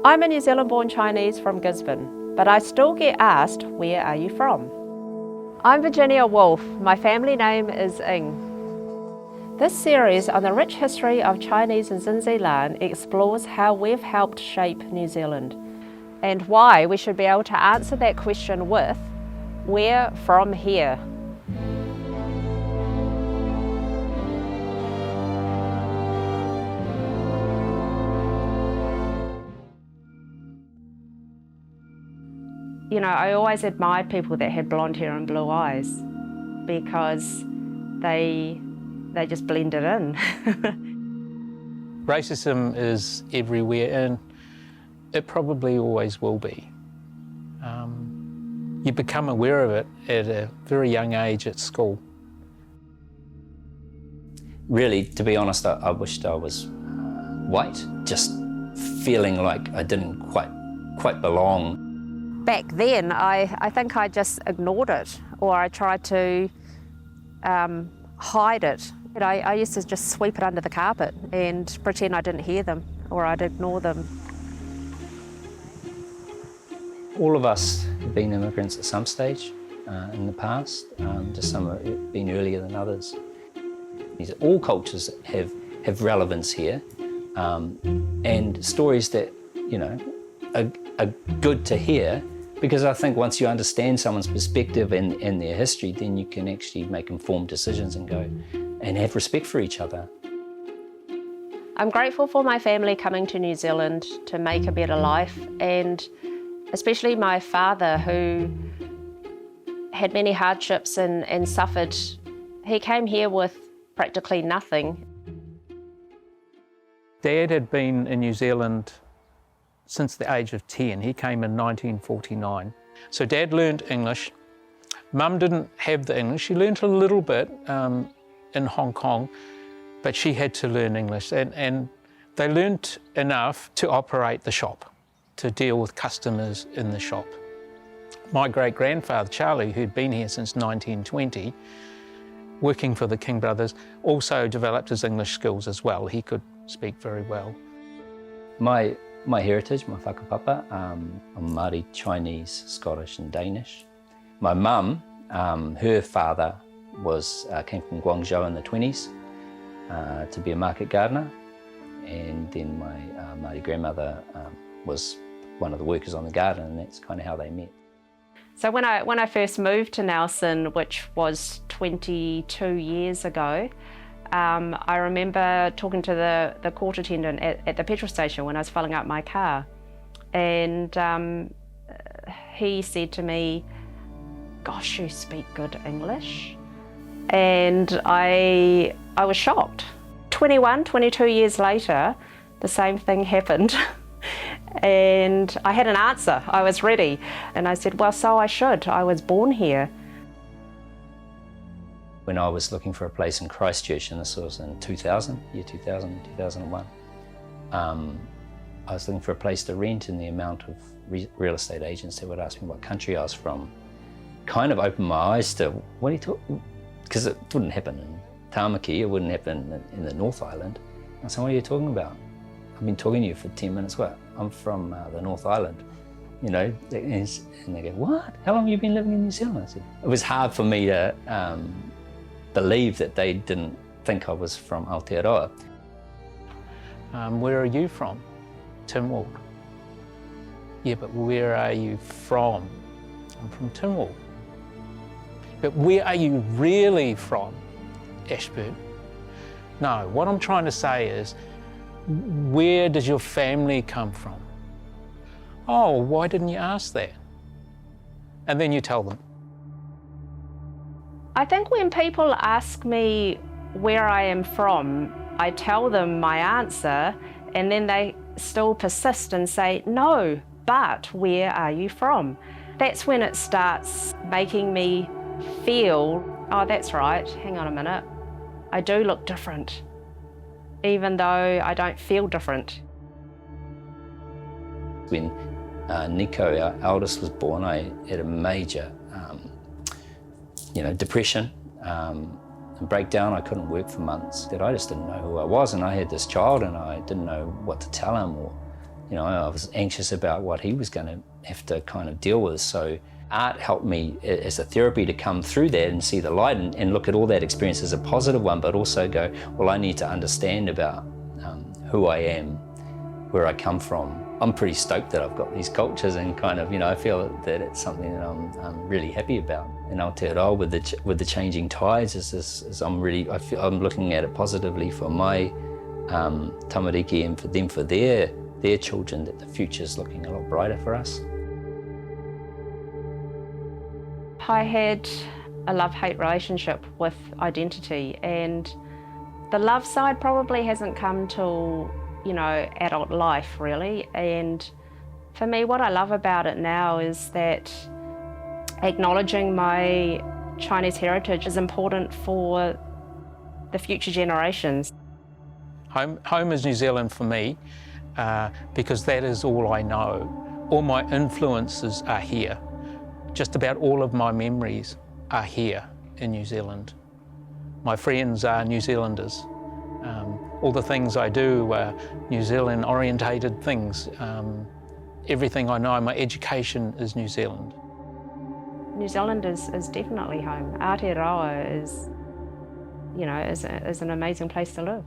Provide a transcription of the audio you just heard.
I'm a New Zealand-born Chinese from Gisborne, but I still get asked, where are you from? I'm Virginia Woolf. My family name is Ng. This series on the rich history of Chinese in Zealand explores how we've helped shape New Zealand and why we should be able to answer that question with, we're from here. You know, I always admired people that had blonde hair and blue eyes because they just blended in. Racism is everywhere and it probably always will be. You become aware of it at a very young age at school. Really, to be honest, I wished I was white, just feeling like I didn't quite belong. Back then, I think I just ignored it, or I tried to hide it. You know, I used to just sweep it under the carpet and pretend I didn't hear them, or I'd ignore them. All of us have been immigrants at some stage in the past, just some have been earlier than others. All cultures have relevance here, and stories that, you know, are good to hear, because I think once you understand someone's perspective and their history, then you can actually make informed decisions and go and have respect for each other. I'm grateful for my family coming to New Zealand to make a better life, and especially my father, who had many hardships and suffered. He came here with practically nothing. Dad had been in New Zealand since the age of 10. He came in 1949. So Dad learned English. Mum didn't have the English. She learned a little bit in Hong Kong, but she had to learn English. And they learned enough to operate the shop, to deal with customers in the shop. My great-grandfather, Charlie, who'd been here since 1920, working for the King Brothers, also developed his English skills as well. He could speak very well. My heritage, my whakapapa, I'm Māori, Chinese, Scottish and Danish. My mum, her father came from Guangzhou in the 20s to be a market gardener, and then my Māori grandmother was one of the workers on the garden, and that's kind of how they met. So when I first moved to Nelson, which was 22 years ago, I remember talking to the court attendant at the petrol station when I was filling up my car, and he said to me, "Gosh, you speak good English," and I was shocked. 22 years later, the same thing happened. And I had an answer, I was ready. And I said, well, so I should, I was born here. When I was looking for a place in Christchurch, and this was in 2000, year 2000, 2001, I was looking for a place to rent, and the amount of real estate agents that would ask me what country I was from kind of opened my eyes to, what are you talking, because it wouldn't happen in Tamaki, it wouldn't happen in the North Island. I said, what are you talking about? I've been talking to you for 10 minutes. What? I'm from the North Island, you know, and they go, what? How long have you been living in New Zealand? I said, it was hard for me to believe that they didn't think I was from Aotearoa. Where are you from? Timor. Yeah, but where are you from? I'm from Timor. But where are you really from? Ashburn. No, what I'm trying to say is, where does your family come from? Oh, why didn't you ask that? And then you tell them. I think when people ask me where I am from, I tell them my answer, and then they still persist and say, no, but where are you from? That's when it starts making me feel, oh, that's right, hang on a minute, I do look different, even though I don't feel different. When Nico, our eldest, was born, I had a major depression and breakdown. I couldn't work for months. I just didn't know who I was, and I had this child and I didn't know what to tell him or You know, I was anxious about what he was going to have to kind of deal with. So art helped me as a therapy to come through that and see the light and look at all that experience as a positive one, but also go, well, I need to understand about who I am, where I come from. I'm pretty stoked that I've got these cultures, and kind of, you know, I feel that it's something that I'm really happy about. In Aotearoa, with the changing tides, I'm looking at it positively for my tamariki and for them, for their children, that the future's looking a lot brighter for us. I had a love-hate relationship with identity, and the love side probably hasn't come till, you know, adult life really. And for me, what I love about it now is that acknowledging my Chinese heritage is important for the future generations. Home is New Zealand for me, because that is all I know. All my influences are here. Just about all of my memories are here in New Zealand. My friends are New Zealanders. All the things I do are New Zealand orientated things. Everything I know, my education is New Zealand. New Zealand is definitely home. Aotearoa is, you know, is an amazing place to live.